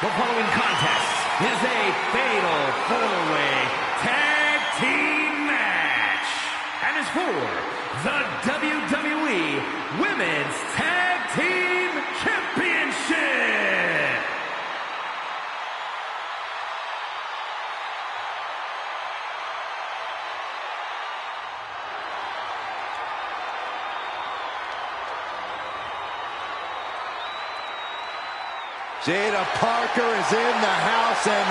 The following contest is a fatal four-way tag team match and is for the WWE Women's Tag Team Championship. Jaida Parker is in the house, and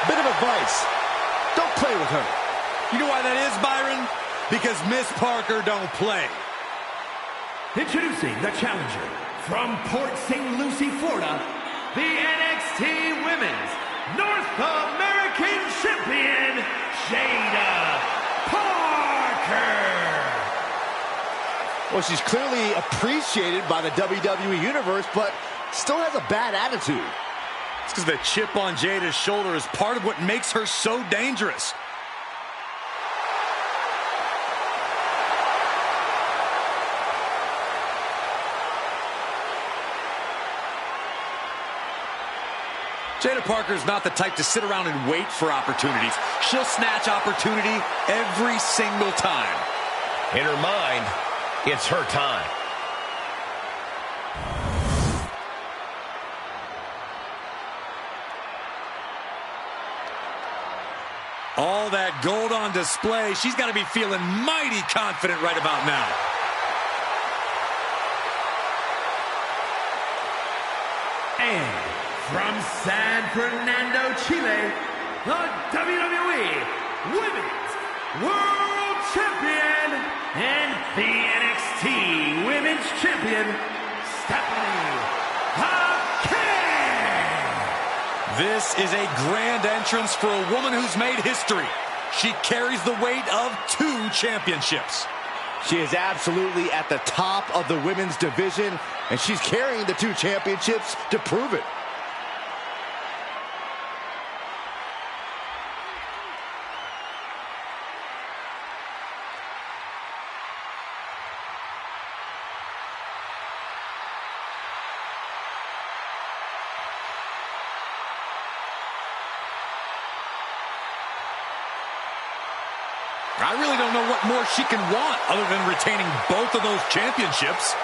bit of advice, don't play with her. You know why that is, Byron? Because Miss Parker don't play. Introducing the challenger from Port St. Lucie, Florida, the NXT Women's North American Champion, Jaida Parker. Well, she's clearly appreciated by the WWE Universe, but still has a bad attitude. It's because the chip on Jada's shoulder is part of what makes her so dangerous. Jaida Parker's not the type to sit around and wait for opportunities. She'll snatch opportunity every single time. In her mind, it's her time. All that gold on display. She's got to be feeling mighty confident right about now. And from San Fernando, Chile, the WWE Women's World Champion and the NXT Women's Champion, Stephanie Vaquer. This is a grand entrance for a woman who's made history. She carries the weight of 2 championships. She is absolutely at the top of the women's division, and she's carrying the 2 championships to prove it. I really don't know what more she can want other than retaining both of those championships.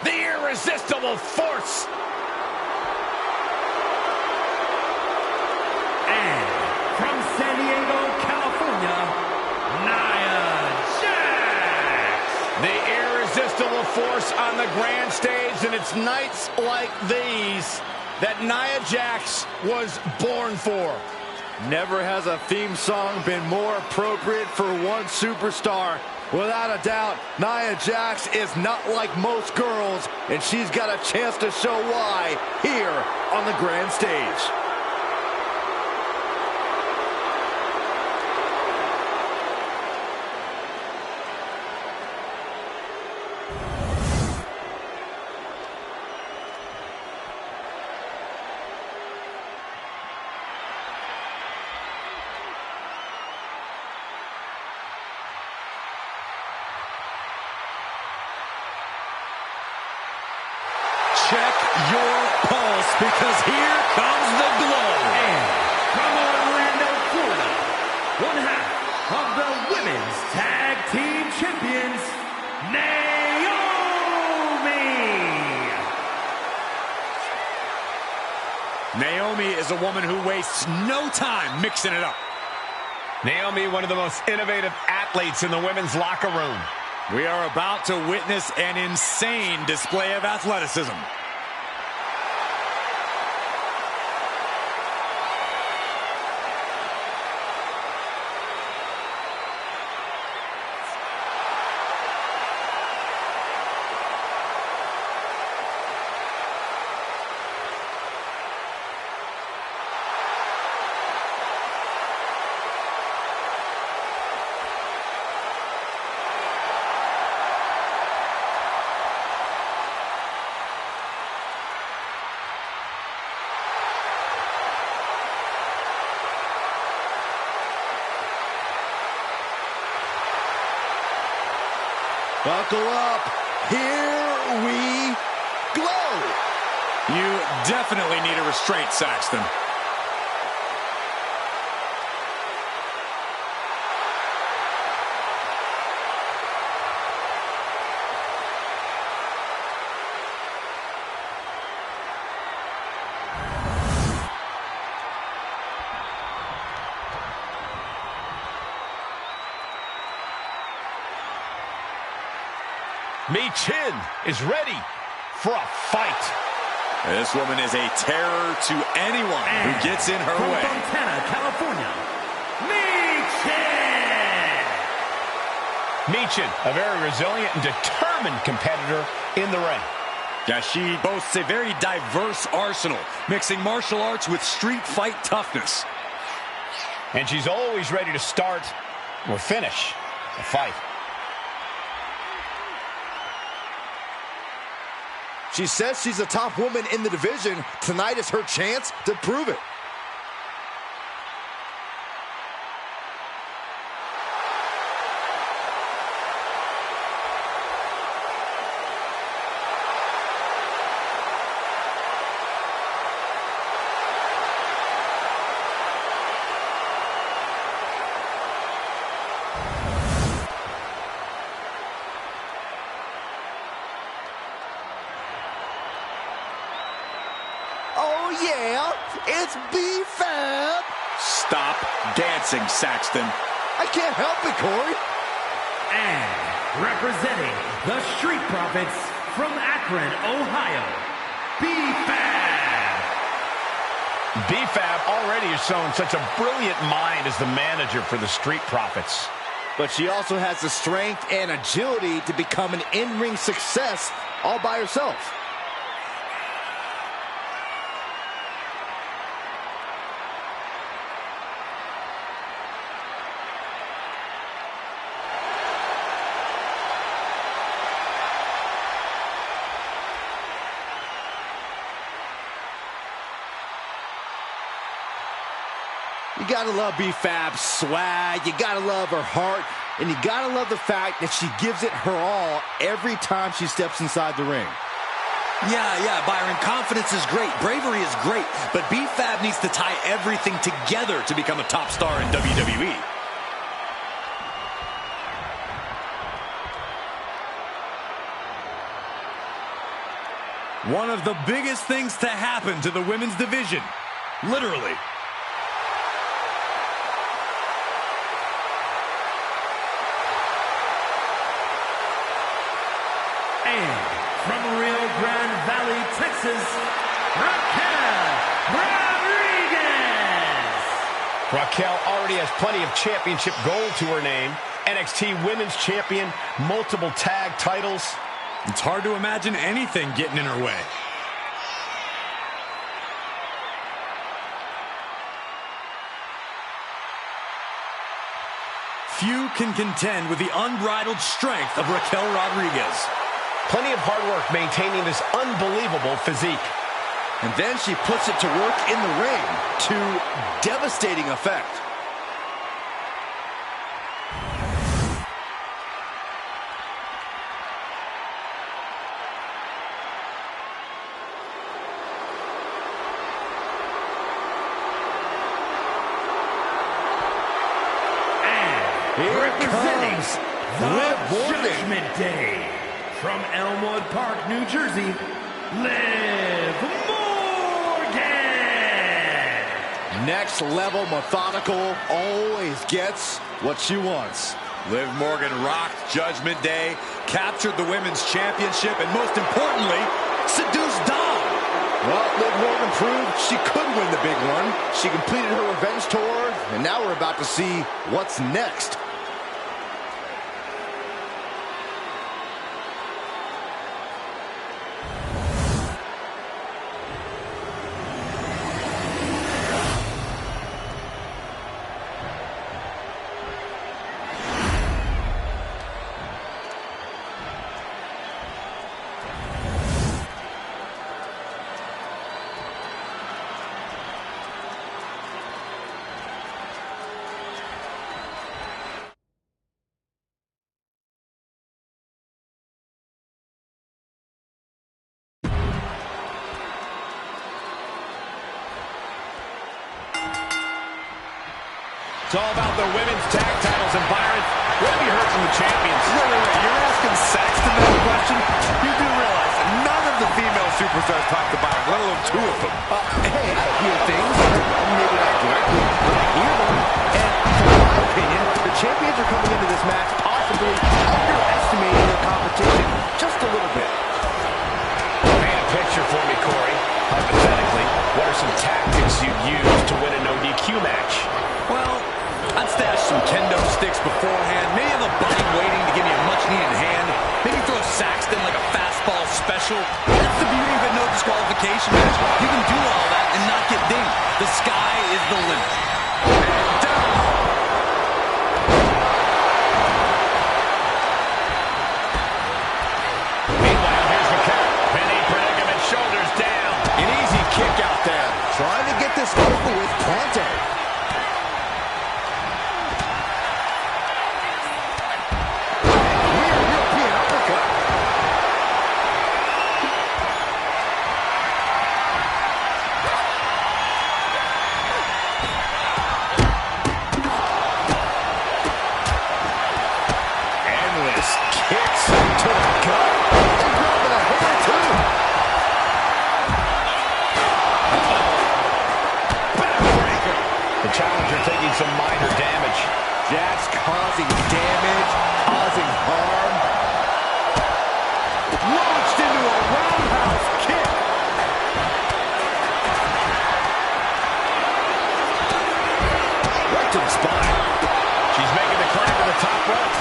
The irresistible force. And from San Diego, California, Nia Jax. The irresistible force on the grand stage, and it's nights like these that Nia Jax was born for. Never has a theme song been more appropriate for one superstar. Without a doubt, Nia Jax is not like most girls, and she's got a chance to show why here on the grand stage. Check your pulse, because here comes the glow. And from Orlando, Florida, one half of the Women's Tag Team Champions, Naomi. Naomi is a woman who wastes no time mixing it up. Naomi, one of the most innovative athletes in the women's locker room. We are about to witness an insane display of athleticism. Buckle up. Here we go. You definitely need a restraint, Saxton. Michin is ready for a fight. This woman is a terror to anyone who gets in her way. From Fontana, California, Michin! Michin, a very resilient and determined competitor in the ring. Yeah, she boasts a very diverse arsenal, mixing martial arts with street fight toughness. And she's always ready to start or finish a fight. She says she's the top woman in the division. Tonight is her chance to prove it. Oh, yeah, it's B-Fab. Stop dancing, Saxton. I can't help it, Corey. And representing the Street Profits from Akron, Ohio, B-Fab. B-Fab already has shown such a brilliant mind as the manager for the Street Profits. But she also has the strength and agility to become an in-ring success all by herself. You gotta love B-Fab's swag, you gotta love her heart, and you gotta love the fact that she gives it her all every time she steps inside the ring. Yeah, Byron, confidence is great, bravery is great, but B-Fab needs to tie everything together to become a top star in WWE. One of the biggest things to happen to the women's division, literally. And from Rio Grande Valley, Texas, Raquel Rodriguez. Raquel already has plenty of championship gold to her name. NXT Women's Champion, multiple tag titles. It's hard to imagine anything getting in her way. Few can contend with the unbridled strength of Raquel Rodriguez. Plenty of hard work maintaining this unbelievable physique. And then she puts it to work in the ring to devastating effect. Representing the Liv Morgan. Judgment Day from Elmwood Park, New Jersey, Liv Morgan. Next level methodical, always gets what she wants. Liv Morgan rocked Judgment Day, captured the Women's Championship, and most importantly, seduced Dom. Well, Liv Morgan proved she could win the big one. She completed her revenge tour, and now we're about to see what's next. It's all about the women's tag titles, and Byron, what have you heard from the champions? Wait. You're asking Saxton that question? You do realize that none of the female superstars talk to Byron, let alone two of them. Hey, I hear things. Maybe not directly, but I hear them. And from my opinion, the champions are coming into this match possibly underestimating their competition just a little bit. Paint a picture for me, Corey. Hypothetically, what are some tactics you'd use to win a no DQ match? Well, I'd stash some kendo sticks beforehand, maybe have a buddy waiting to give me a much-needed hand, maybe throw Saxton like a fastball special. That's the beauty of a no disqualification match. You can do all that and not get dinged. The sky is the limit. And down. Meanwhile, here's the count. Penny predicament, shoulders down. An easy kick out there. Trying to get this over with pronto. Kicks to the gut. Grabbing a hair, too. Backbreaker. The challenger taking some minor damage. Jax causing damage, causing harm. Launched into a roundhouse kick. Right to the spine. She's making the climb to the top rope.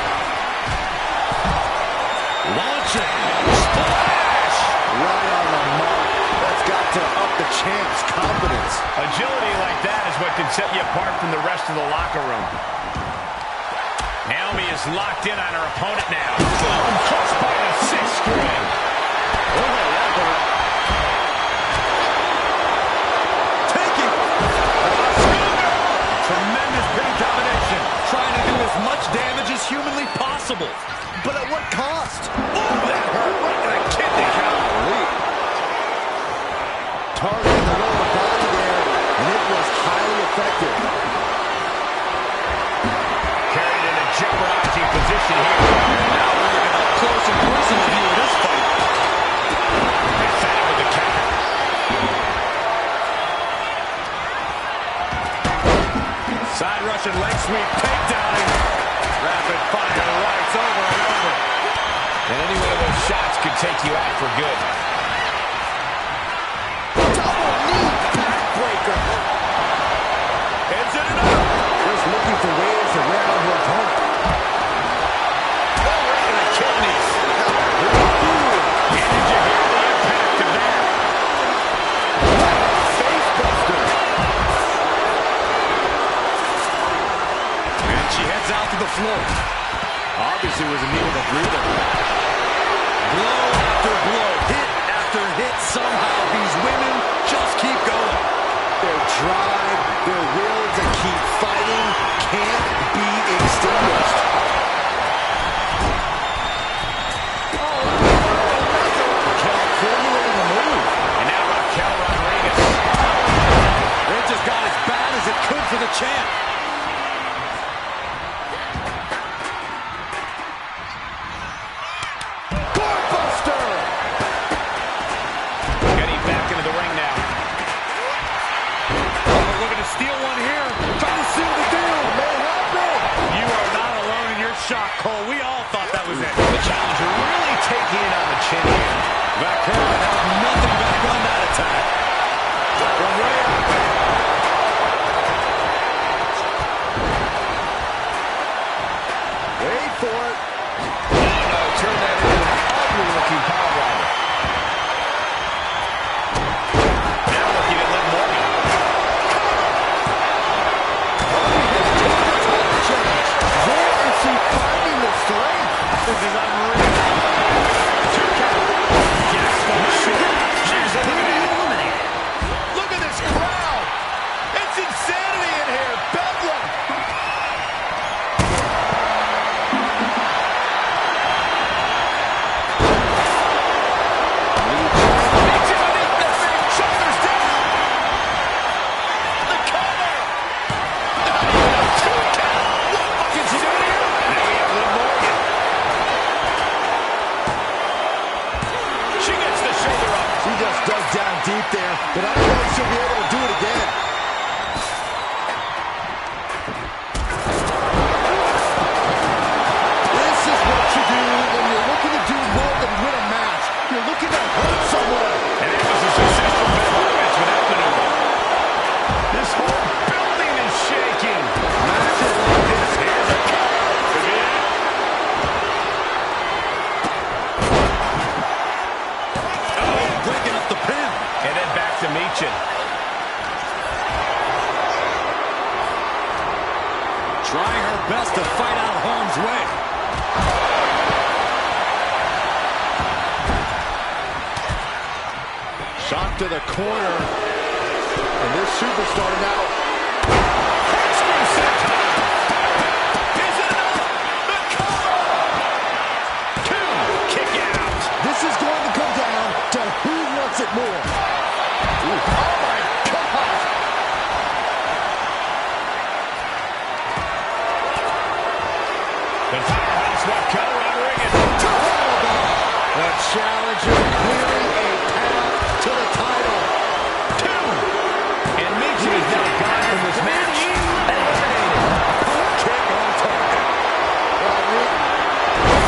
Launching. Splash. Right on the mark. That's got to up the champ's confidence. Agility like that is what can set you apart from the rest of the locker room. Naomi is locked in on her opponent now. Boom! Crushed by the six string. Taking. Tremendous pin combination. Trying to do as much damage as humanly possible. But at what cost? Oh, that hurt. Right in the kidney. Targeting the lower body there, and it was highly effective. Carried in a jeopardizing position here. Now we're getting an up-close and personal view of this fight. They fed it with the counter. Side Russian leg sweep, takedowning. Rapid fire rights over and over. And any one of those shots could take you out for good. Double knee backbreaker. Is it enough? Just looking for ways to wear on her opponent. Oh, right in the kidneys. Did you hear the impact of that? Face buster. And she heads out to the floor. Obviously was in need of a breather. Blow after blow, hit after hit. Somehow these women just keep going. Their drive, their will to keep fighting can't be extinguished. Raquel formulating a move. And now Raquel Rodriguez. It just got as bad as it could for the champ. Doorbuster. Getting back into the ring now. Oh, looking to steal one here. Trying to seal the deal. May happen. You are not alone in your shock, Cole. We all thought that was it. The challenger really taking it on the chin here. Vaquer has nothing back on that attack. From way out there. Wait for it. Oh no, turn that into an ugly looking powerbomb. Now looking at Liv Morgan. Where is she finding the strength? This is unreal. Two count. Yes, no shit. She's eliminated. Look at this crowd. It's insanity in here. Bedlam. Shoulders down. The cover. Not even a 2 boot there, but I don't know if she'll be able to do it again. This is what you do when you're looking to do more than win a match. You're looking to hurt someone. And it was a successful bit of offense with that maneuver. This whole building is shaking. Matches like this, here's a cover. Oh, breaking up the pin. And then back to Michin. Trying her best to fight out of harm's way. Shot to the corner. And this superstar now. This is going to come down to who wants it more. Ooh, oh my God! The powerhouse Raquel Rodriguez. The challenger clearing a path to the title. 2. And Michin is now gone from this match. Eliminated. Kick on target.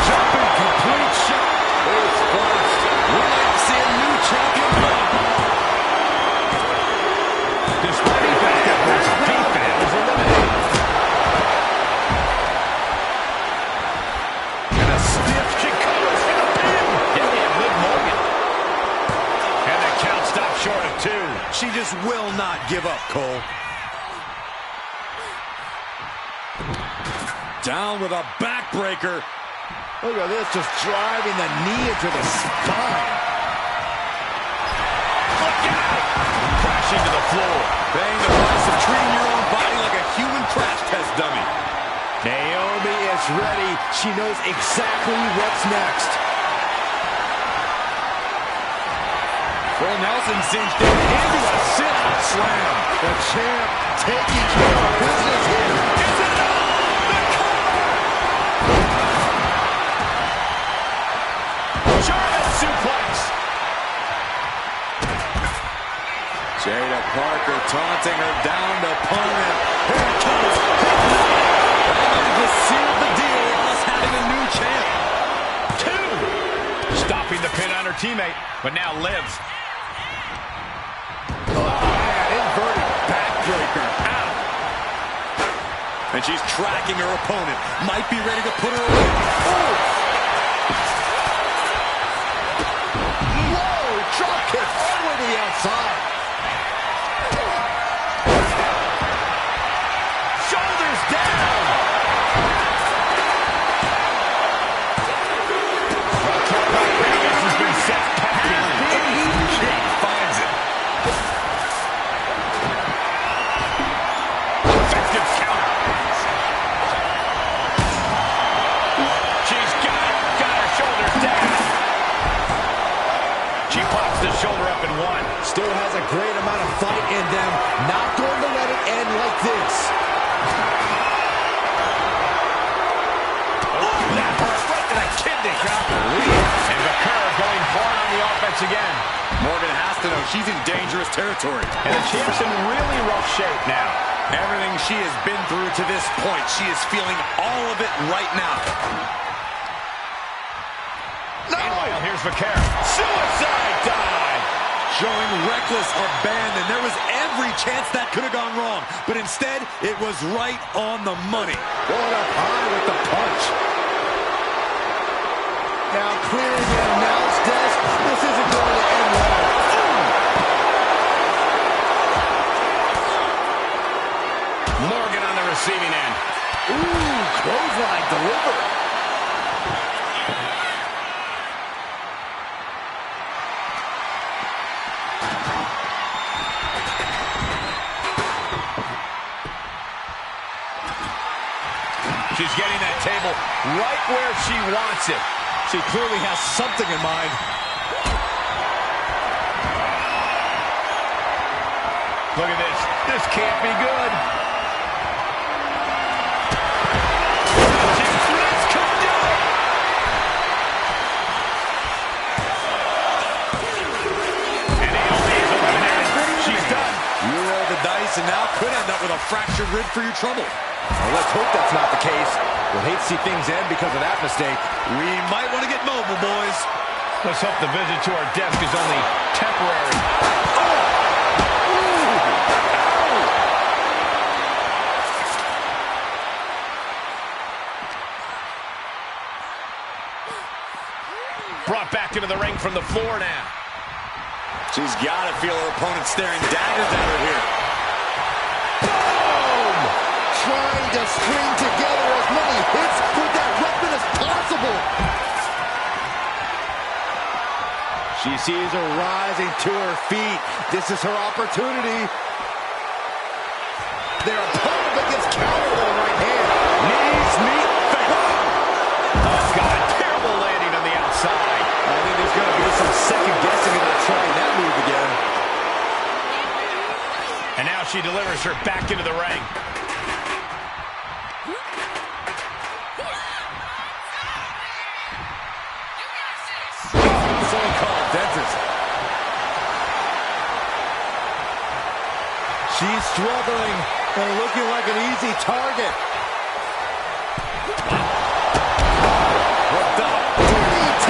Jumping complete shot. It's first. We like to see a new champion win. Despite the fact that Michin B-Fab was eliminated. And a stiff kick covers for the pin. Yeah, they have Liv Morgan. And the count stopped short of 2. She just will not give up, Cole. Down with a backbreaker. Look at this, just driving the knee into the spine. Look out! Crashing to the floor. Paying the price of treating your own body like a human crash test dummy. Naomi is ready. She knows exactly what's next. Full Nelson cinched in into a sit-out slam. The champ taking care of business here. Is it enough? The cover! German suplex. Jaida Parker taunting her down opponent. Here it comes. That just sealed the deal with us having a new champ. 2. Stopping the pin on her teammate, but now Liv. Inverted backbreaker. Out. And she's tracking her opponent. Might be ready to put her away. Oh. Whoa, drop kick all the way to the outside. Shoulders down. Raquel Rodriguez has been set packing. She finds it. Effective counter. She's got her shoulders down. She pops the shoulder up in 1. Still has a great amount of fight in them. Not going to let it end like this. Oh, that hurt right to the kidney. And Vaquer going hard on the offense again. Morgan has to know she's in dangerous territory. And the champ's in really rough shape now. Everything she has been through to this point, she is feeling all of it right now. Meanwhile, here's Vaquer. Suicide dive. Showing reckless abandon. There was every chance that could have gone wrong, but instead, it was right on the money. Going up high with the punch. Now clearing the announce desk. This isn't going to end well. Morgan on the receiving end. Ooh, clothesline delivered. She's getting that table right where she wants it. She clearly has something in mind. Look at this. This can't be good. Let's come down. And Naomi is fractured rib for your trouble. Well, let's hope that's not the case. We'll hate to see things end because of that mistake. We might want to get mobile, boys. Let's hope the visit to our desk is only temporary. Brought back into the ring from the floor now. She's got to feel her opponent staring daggers at her here. Boom! Trying to string together as many hits with that weapon as possible. She sees her rising to her feet. This is her opportunity. Their opponent gets countered with a right hand. Knees meet face. Oh, God, terrible landing on the outside. I think there's going to be some second guessing about trying that move again. And now she delivers her back into the ring. So-called dentist. She's struggling and looking like an easy target. Hooked up. DDT.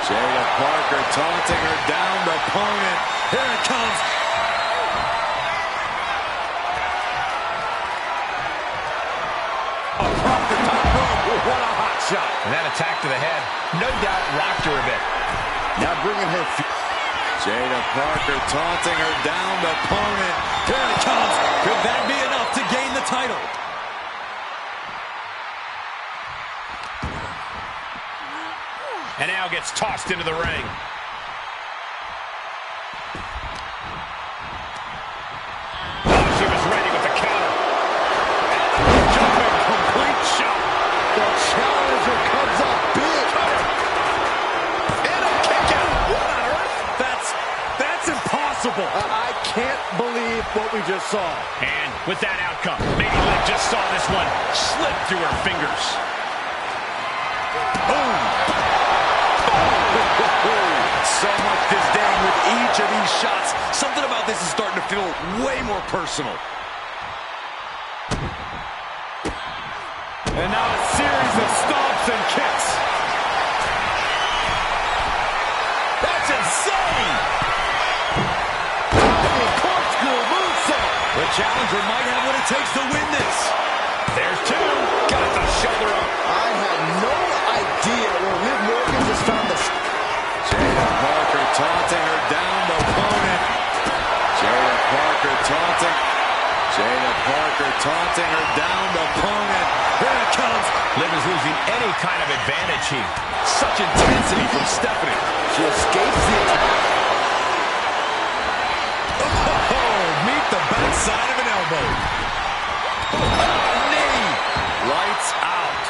Jaida Parker taunting her downed opponent. Here it comes. Across the top rope. What a hot shot. And that attack to the head, no doubt, rocked her a bit. Now bringing her feet. Jaida Parker taunting her downed opponent. Here it comes. Could that be enough to gain the title? And now gets tossed into the ring. Oh, she was ready with the counter. Jumping complete shot. The challenger comes up big. And a kick out. What on earth? That's impossible. I can't believe what we just saw. And with that outcome, maybe Liv just saw this one slip through her fingers. Boom. So much disdain with each of these shots. Something about this is starting to feel way more personal. And now a series of stomps and kicks. That's insane! Corkscrew moonsault. The challenger might have what it takes to win this. There's two. Got the shoulder up. I had no idea where Liv Morgan just found the... Jaida Parker taunting her downed opponent. Jaida Parker taunting. Jaida Parker taunting her downed opponent. Here it comes. Liv is losing any kind of advantage here. Such intensity from Stephanie. She escapes the attack. Oh, meet the backside of an elbow. Oh, knee. Lights out.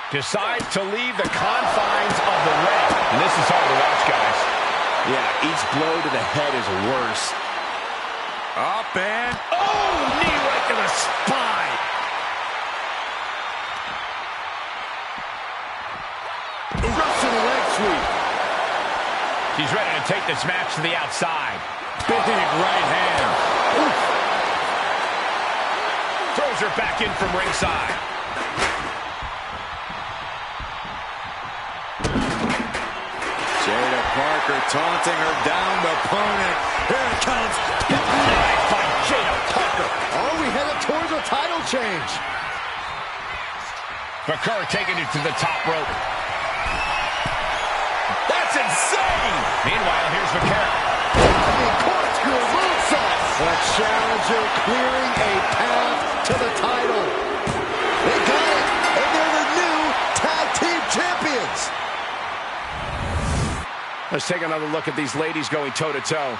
Decides to leave the confines of the ring. And this is hard to watch, guys. Yeah, each blow to the head is worse. Up and... Oh, knee right to the spine. Russian leg sweep. She's ready to take this match to the outside. Big right hand. Oof. Throws her back in from ringside. Jaida Parker taunting her downed opponent. Here it comes. Nice by Jaida Parker. Are we headed towards a title change? Vaquer taking it to the top rope. That's insane! Meanwhile, here's Vaquer. Corkscrew moonsault. The challenger clearing a path to the title. They got it, and they're the new tag team champions. Let's take another look at these ladies going toe-to-toe.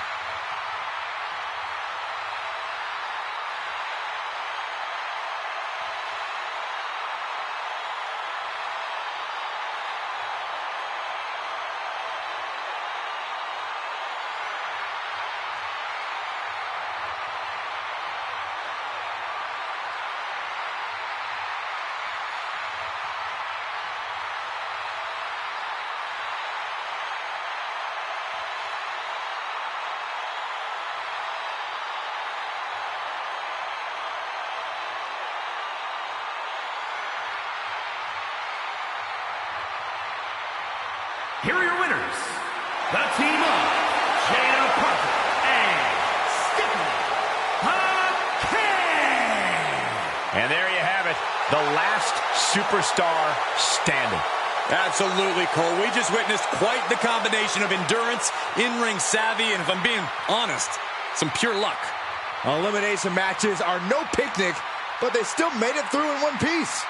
here are your winners, the team of Jaida Parker and Stephanie Vaquer. And there you have it, the last superstar standing. Absolutely, Cole. We just witnessed quite the combination of endurance, in-ring savvy, and if I'm being honest, some pure luck. Elimination matches are no picnic, but they still made it through in one piece.